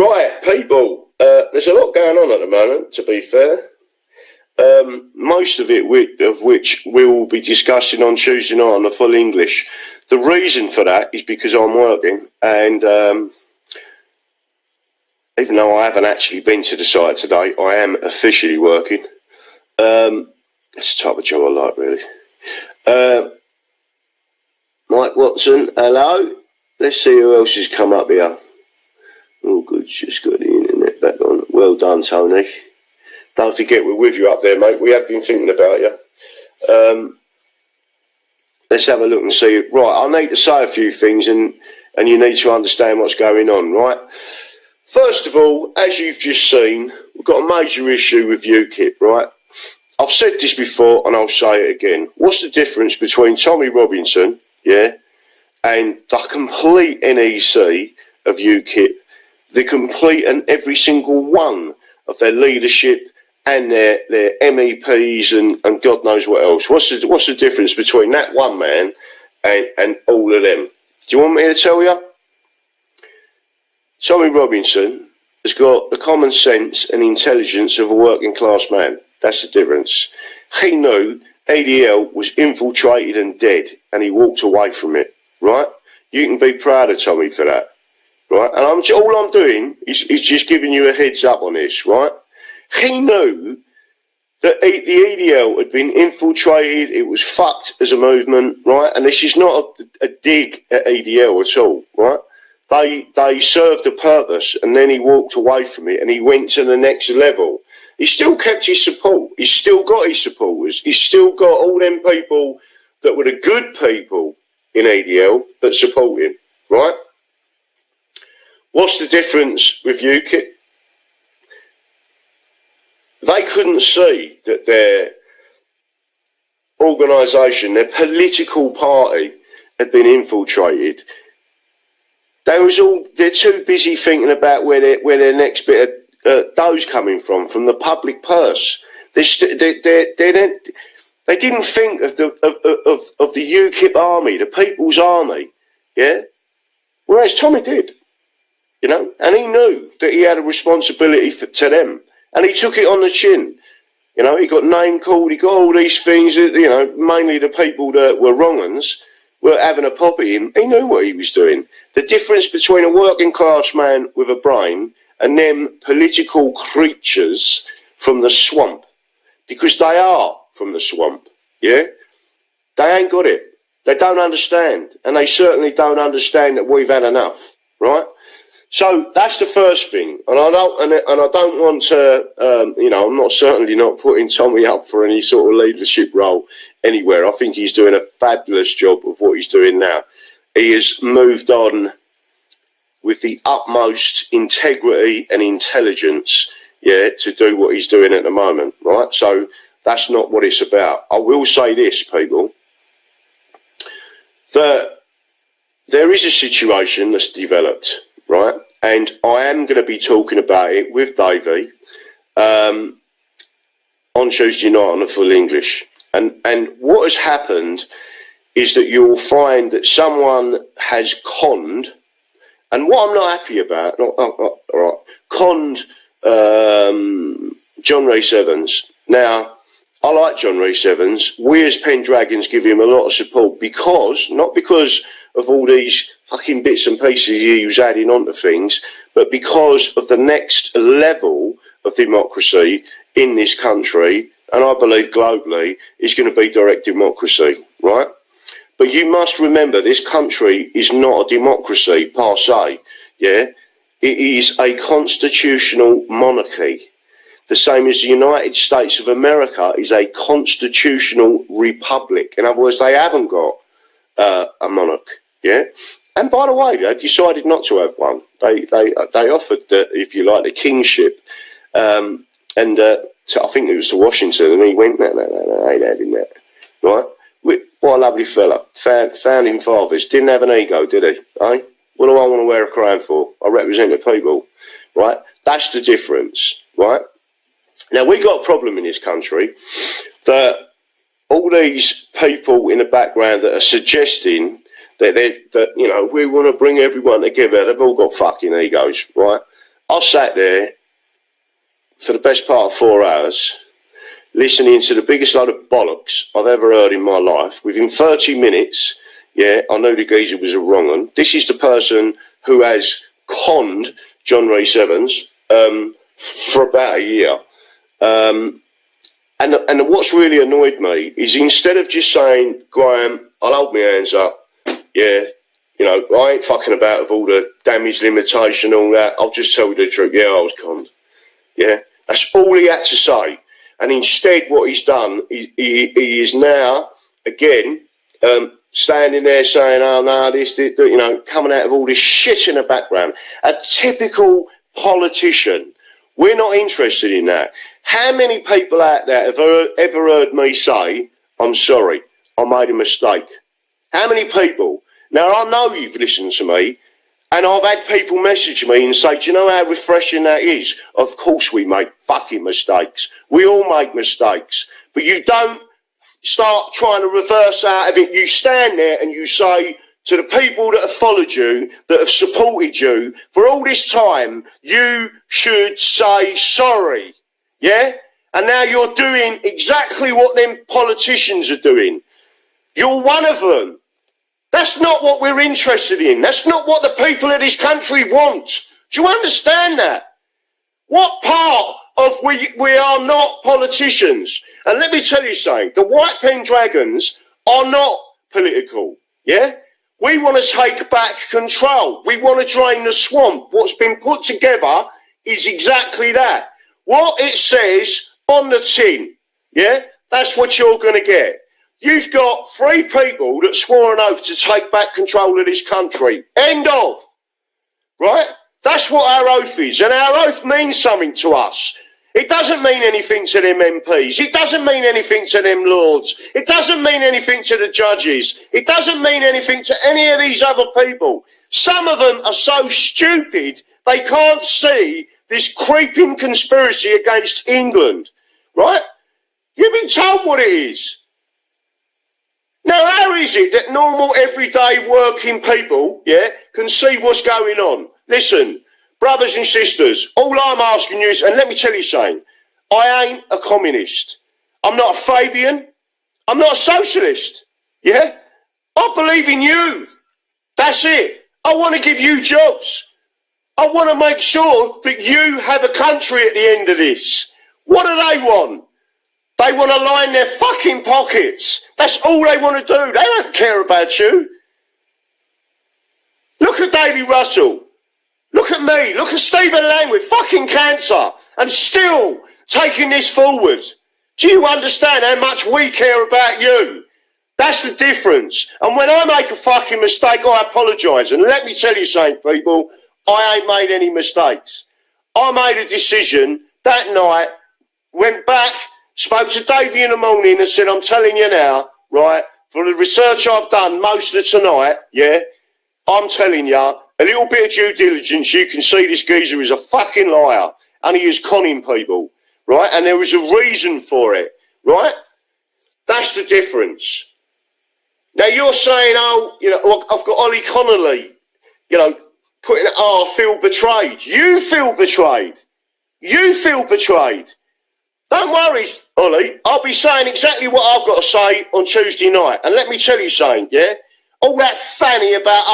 Right, people, there's a lot going on at the moment, to be fair. Most of it which we will be discussing on Tuesday night on the full English. The reason for that is because I'm working, and even though I haven't actually been to the site today, I am officially working. It's the type of job I like, really. Mike Watson, hello. Let's see who else has come up here. Oh, good, just got the internet back on. Well done, Tony. Don't forget, we're with you up there, mate. We have been thinking about you. Let's have a look and see. Right, I need to say a few things, and you need to understand what's going on, right? First of all, as you've just seen, we've got a major issue with UKIP, right? I've said this before, and I'll say it again. What's the difference between Tommy Robinson, yeah, and the complete NEC of UKIP, the complete and every single one of their leadership and their MEPs and God knows what else? What's the difference between that one man and all of them? Do you want me to tell you? Tommy Robinson has got the common sense and intelligence of a working class man. That's the difference. He knew ADL was infiltrated and dead, and he walked away from it, right? You can be proud of Tommy for that, right? And all I'm doing is just giving you a heads up on this, right? He knew that the ADL had been infiltrated, it was fucked as a movement, right? And this is not a dig at ADL at all, right? They served a purpose, and then he walked away from it and he went to the next level. He still kept his support. He's still got his supporters. He's still got all them people that were the good people in ADL that support him, right? What's the difference with UKIP? They couldn't see that their organisation, their political party, had been infiltrated. They're too busy thinking about where their next bit of dough's coming from the public purse. They didn't think of the UKIP army, the People's Army, yeah. Whereas Tommy did, you know, and he knew that he had a responsibility to them, and he took it on the chin. You know, he got name called, he got all these things. You know, mainly the people that were wrong-uns were having a pop at him. He knew what he was doing. The difference between a working class man with a brain and them political creatures from the swamp, because they are from the swamp, yeah? They ain't got it. They don't understand, and they certainly don't understand that we've had enough, right? So that's the first thing, and I don't want to, you know, I'm certainly not putting Tommy up for any sort of leadership role anywhere. I think he's doing a fabulous job of what he's doing now. He has moved on with the utmost integrity and intelligence, yeah, to do what he's doing at the moment, right? So that's not what it's about. I will say this, people, that there is a situation that's developed, right? And I am going to be talking about it with Davey on Tuesday night on the full English. And what has happened is that you'll find that someone has conned, and what I'm not happy about, conned John Rhys-Evans. Now, I like John Rhys-Evans. We as Pendragons give him a lot of support not because of all these fucking bits and pieces he was adding onto things, but because of the next level of democracy in this country, and I believe globally, is going to be direct democracy, right? But you must remember, this country is not a democracy per se, yeah? It is a constitutional monarchy. The same as the United States of America is a constitutional republic. In other words, they haven't got a monarch, yeah? And by the way, they decided not to have one. They offered, if you like, the kingship, and I think it was to Washington, and he went, no, I ain't having that, right? What a lovely fella. Founding fathers. Didn't have an ego, did he? Eh? What do I want to wear a crown for? I represent the people, right? That's the difference, right? Now, we got a problem in this country that all these people in the background that are suggesting that you know, we want to bring everyone together, they've all got fucking egos, right? I sat there for the best part of 4 hours, listening to the biggest load of bollocks I've ever heard in my life. Within 30 minutes, yeah, I knew the geezer was a wrong one. This is the person who has conned John Rhys Evans for about a year. And what's really annoyed me is instead of just saying, Graham, I'll hold my hands up, yeah, you know, I ain't fucking about with all the damage limitation, all that, I'll just tell you the truth, yeah, I was conned. Yeah, that's all he had to say. And instead what he's done, he is now, again, standing there saying, oh no, this, you know, coming out of all this shit in the background. A typical politician. We're not interested in that. How many people out there have ever heard me say, I'm sorry, I made a mistake? How many people? Now, I know you've listened to me, and I've had people message me and say, do you know how refreshing that is? Of course we make fucking mistakes. We all make mistakes. But you don't start trying to reverse out of it. You stand there and you say to the people that have followed you, that have supported you for all this time, you should say sorry. Yeah? And now you're doing exactly what them politicians are doing. You're one of them. That's not what we're interested in. That's not what the people of this country want. Do you understand that? What part of we are not politicians? And let me tell you something. The White Pendragons are not political. Yeah? We want to take back control. We want to drain the swamp. What's been put together is exactly that. What it says on the tin, yeah, that's what you're going to get. You've got 3 people that swore an oath to take back control of this country. End of. Right? That's what our oath is. And our oath means something to us. It doesn't mean anything to them MPs. It doesn't mean anything to them lords. It doesn't mean anything to the judges. It doesn't mean anything to any of these other people. Some of them are so stupid they can't see this creeping conspiracy against England. Right? You've been told what it is. Now, how is it that normal, everyday working people, yeah, can see what's going on? Listen, brothers and sisters, all I'm asking you is, and let me tell you something, I ain't a communist. I'm not a Fabian. I'm not a socialist. Yeah? I believe in you. That's it. I want to give you jobs. I want to make sure that you have a country at the end of this. What do they want? They want to line their fucking pockets. That's all they want to do. They don't care about you. Look at Davy Russell. Look at me. Look at Stephen Lang with fucking cancer and still taking this forward. Do you understand how much we care about you? That's the difference. And when I make a fucking mistake, I apologise. And let me tell you something, people, I ain't made any mistakes. I made a decision that night, went back, spoke to Davey in the morning and said, I'm telling you now, right, for the research I've done most of tonight, yeah, I'm telling you, a little bit of due diligence, you can see this geezer is a fucking liar and he is conning people, right? And there is a reason for it, right? That's the difference. Now you're saying, oh, you know, I've got Ollie Connolly, you know, putting, oh, I feel betrayed. You feel betrayed. You feel betrayed. Don't worry, Ollie. I'll be saying exactly what I've got to say on Tuesday night. And let me tell you something, yeah? All that fanny about,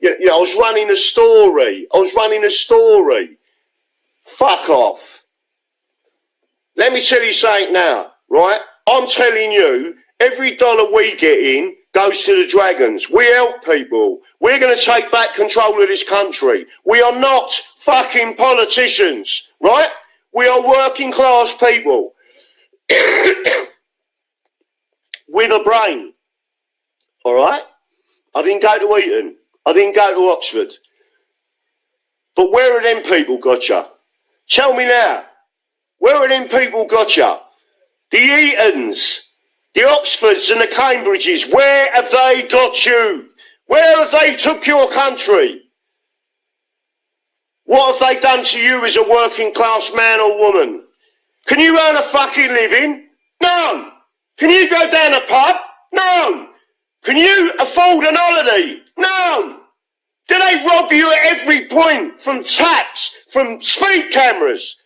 you know, I was running a story. Fuck off. Let me tell you something now, right? I'm telling you, every dollar we get in goes to the Dragons. We help people. We're going to take back control of this country. We are not fucking politicians, right? We are working class people with a brain, all right? I didn't go to Eton. I didn't go to Oxford. But where are them people got you? Tell me now. Where are them people got you? The Etons, the Oxfords and the Cambridges, where have they got you? Where have they took your country? What have they done to you as a working class man or woman? Can you earn a fucking living? No. Can you go down a pub? No. Can you afford an holiday? No. Do they They rob you at every point, from taps, from speed cameras.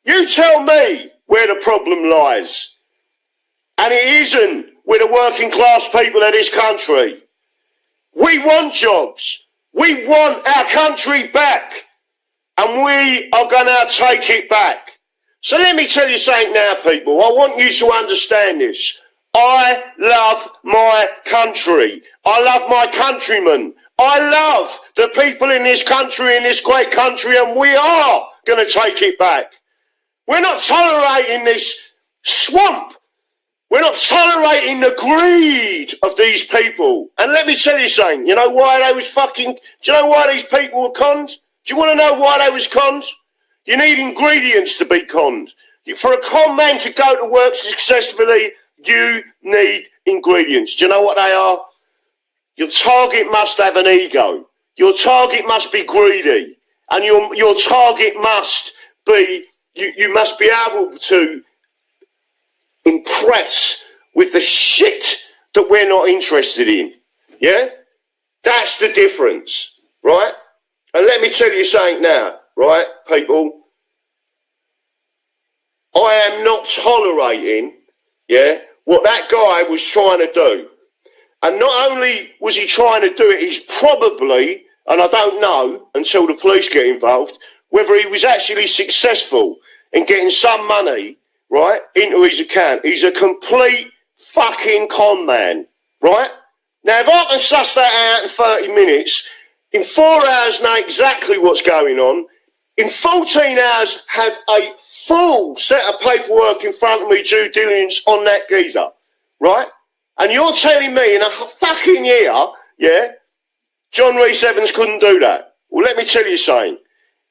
You tell me where the problem lies. And it isn't with the working class people of this country. We want jobs. We want our country back. And we are going to take it back. So let me tell you something now, people. I want you to understand this. I love my country. I love my countrymen. I love the people in this country, in this great country, and we are going to take it back. We're not tolerating this swamp. We're not tolerating the greed of these people. And let me tell you something. You know why they was fucking... Do you know why these people were conned? Do you want to know why they was conned? You need ingredients to be conned. For a con man to go to work successfully, you need ingredients. Do you know what they are? Your target must have an ego. Your target must be greedy. And your target must be... You must be able to impress with the shit that we're not interested in. Yeah? That's the difference. Right? And let me tell you something now. Right, people? I am not tolerating, yeah, what that guy was trying to do. And not only was he trying to do it, he's probably, and I don't know until the police get involved, whether he was actually successful in getting some money, right, into his account. He's a complete fucking con man, right? Now, if I can suss that out in 30 minutes, in 4 hours know exactly what's going on, in 14 hours have a full set of paperwork in front of me, due diligence on that geezer, right? And you're telling me in a fucking year, yeah, John Rhys Evans couldn't do that. Well, let me tell you something.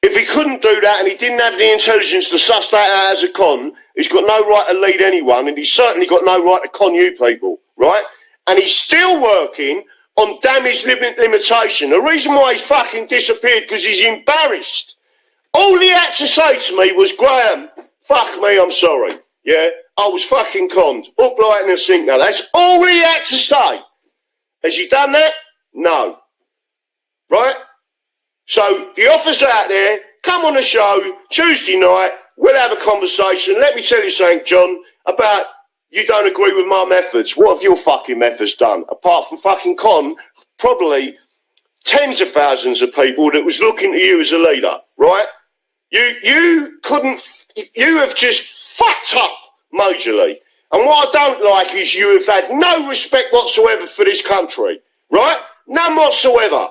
If he couldn't do that and he didn't have the intelligence to suss that out as a con, he's got no right to lead anyone, and he's certainly got no right to con you people, right? And he's still working on damage limitation. The reason why he's fucking disappeared because he's embarrassed. All he had to say to me was, Graham, fuck me, I'm sorry. Yeah, I was fucking conned. Hook, line and sinker. That's all he had to say. Has he done that? No. Right? So the officer out there, come on the show Tuesday night. We'll have a conversation. Let me tell you something, John, about you don't agree with my methods. What have your fucking methods done? Apart from fucking con, probably tens of thousands of people that was looking to you as a leader, right? You have just fucked up majorly. And what I don't like is you have had no respect whatsoever for this country, right? None whatsoever.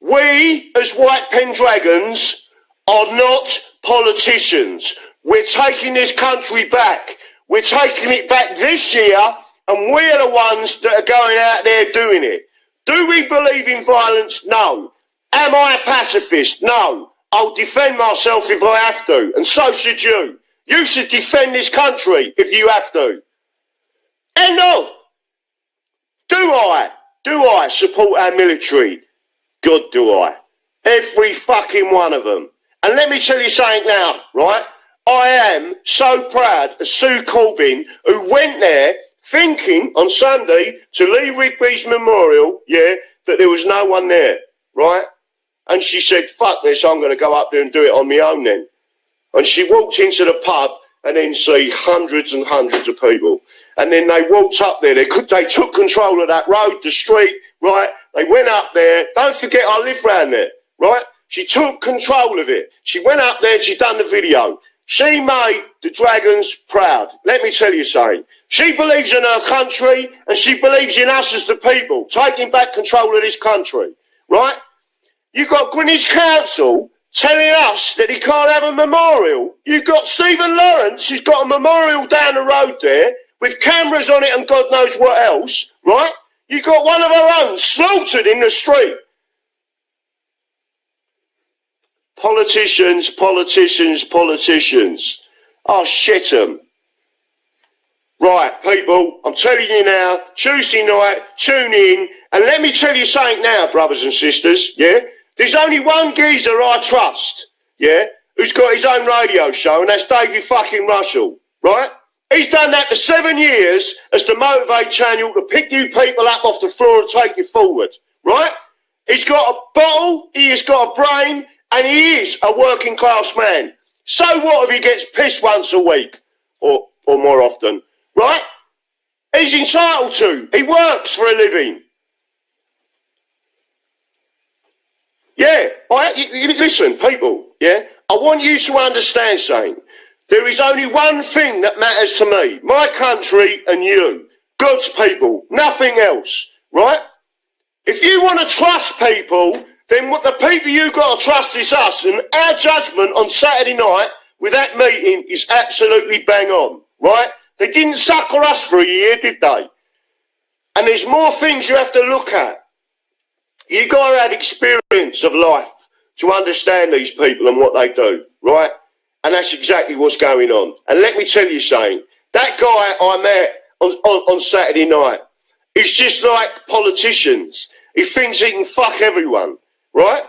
We, as white Pendragons, are not politicians. We're taking this country back. We're taking it back this year, and we're the ones that are going out there doing it. Do we believe in violence? No. Am I a pacifist? No. I'll defend myself if I have to, and so should you. You should defend this country if you have to. End of. Do I support our military? God, do I. Every fucking one of them. And let me tell you something now, right? I am so proud of Sue Corbyn, who went there thinking on Sunday to Lee Rigby's memorial, yeah, that there was no one there, right? And she said, fuck this, I'm going to go up there and do it on my own then. And she walked into the pub and then see hundreds and hundreds of people. And then they walked up there. They took control of that road, the street, right? They went up there. Don't forget, I live round there, right? She took control of it. She went up there and she done the video. She made the Dragons proud. Let me tell you something. She believes in her country and she believes in us as the people, taking back control of this country, right? You've got Greenwich Council telling us that he can't have a memorial. You've got Stephen Lawrence, who's got a memorial down the road there with cameras on it and God knows what else, right? You've got one of our own slaughtered in the street. Politicians, politicians, politicians. Oh, shit 'em. Right, people, I'm telling you now, Tuesday night, tune in, and let me tell you something now, brothers and sisters, yeah? There's only one geezer I trust, yeah, who's got his own radio show, and that's David fucking Russell, right? He's done that for 7 years as the motivate channel to pick you people up off the floor and take you forward, right? He's got a bottle, he has got a brain, and he is a working class man. So what if he gets pissed once a week or more often, right? He's entitled to. He works for a living. Yeah, listen, people, yeah? I want you to understand something. There is only one thing that matters to me, my country and you, God's people, nothing else, right? If you want to trust people, then what the people you've got to trust is us, and our judgment on Saturday night with that meeting is absolutely bang on, right? They didn't sucker us for a year, did they? And there's more things you have to look at. You've got to have experience of life to understand these people and what they do, right? And that's exactly what's going on. And let me tell you something, that guy I met on Saturday night is just like politicians. He thinks he can fuck everyone, right?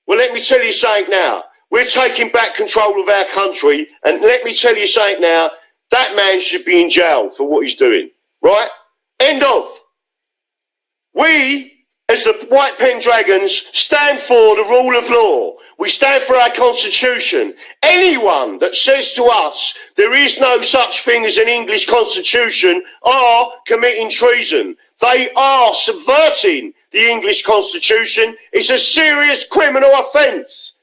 Well, let me tell you something now. We're taking back control of our country, and let me tell you something now, that man should be in jail for what he's doing, right? End of. We, as the White Pendragons, stand for the rule of law. We stand for our constitution. Anyone that says to us there is no such thing as an English constitution are committing treason. They are subverting the English constitution. It's a serious criminal offence.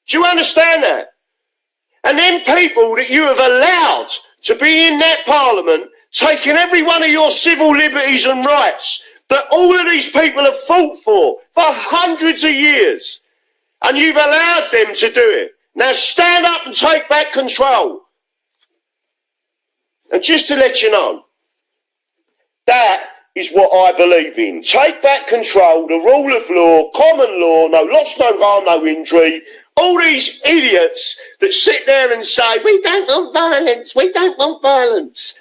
Do you understand that? And then people that you have allowed to be in that parliament, taking every one of your civil liberties and rights that all of these people have fought for hundreds of years, and you've allowed them to do it. Now stand up and take back control. And just to let you know, that is what I believe in. Take back control, the rule of law, common law, no loss, no harm, no injury. All these idiots that sit there and say, we don't want violence, we don't want violence.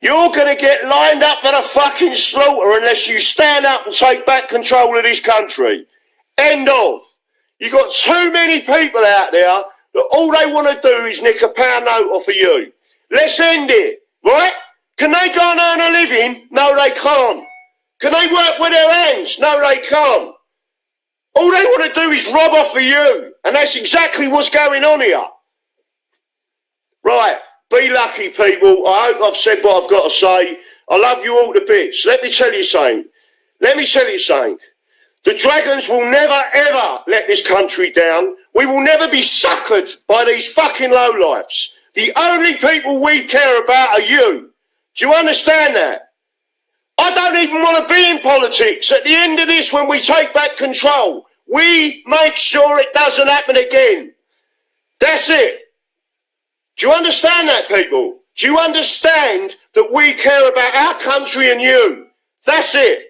You're going to get lined up for the fucking slaughter unless you stand up and take back control of this country. End of. You've got too many people out there that all they want to do is nick a pound note off of you. Let's end it, right? Can they go and earn a living? No, they can't. Can they work with their hands? No, they can't. All they want to do is rob off of you. And that's exactly what's going on here. Right, be lucky, people. I hope I've said what I've got to say. I love you all to bits. Let me tell you something. The Dragons will never, ever let this country down. We will never be suckered by these fucking lowlifes. The only people we care about are you. Do you understand that? I don't even want to be in politics. At the end of this, when we take back control, we make sure it doesn't happen again. That's it. Do you understand that, people? Do you understand that we care about our country and you? That's it.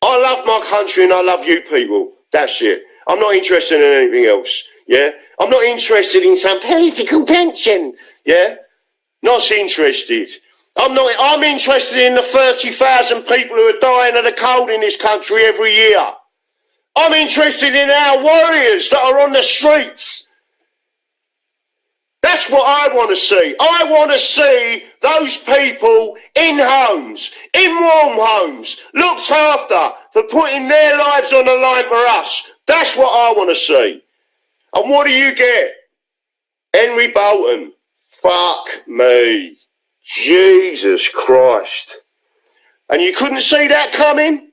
I love my country and I love you people. That's it. I'm not interested in anything else. Yeah? I'm not interested in some political pension. Yeah? Not interested. I'm interested in the 30,000 people who are dying of the cold in this country every year. I'm interested in our warriors that are on the streets. That's what I want to see. I want to see those people in homes, in warm homes, looked after, for putting their lives on the line for us. That's what I want to see. And what do you get? Henry Bolton. Fuck me. Jesus Christ. And you couldn't see that coming?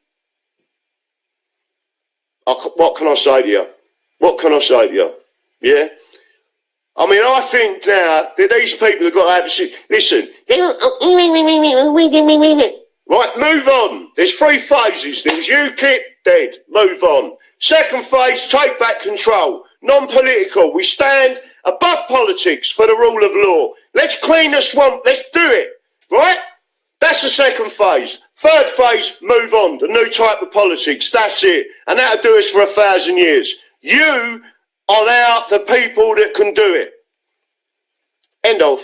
What can I say to you? What can I say to you? Yeah? I mean, I think now that these people have got to have a... Listen. Right, move on. There's 3 phases. There's UKIP, dead. Move on. Second phase, take back control. Non-political. We stand above politics for the rule of law. Let's clean the swamp. Let's do it. Right? That's the second phase. Third phase, move on. The new type of politics. That's it. And that'll do us for 1,000 years. You are now the people that can do it. End of.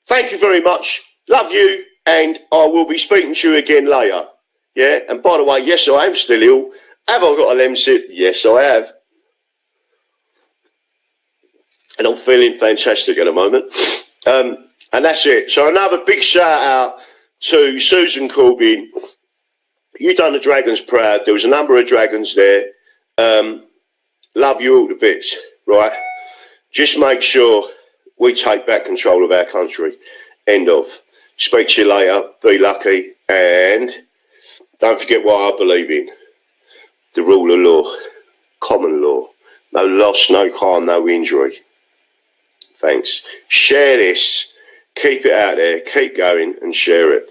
Thank you very much. Love you. And I will be speaking to you again later. Yeah? And by the way, yes, I am still ill. Have I got a lemsip? Yes, I have. and I'm feeling fantastic at the moment. And that's it. So another big shout out to Susan Corbyn. You done the Dragons proud. There was a number of Dragons there. Love you all to bits, right? Just make sure we take back control of our country. End of. Speak to you later. Be lucky. And don't forget what I believe in. The rule of law. Common law. No loss, no harm, no injury. Thanks. Share this. Keep it out there. Keep going and share it.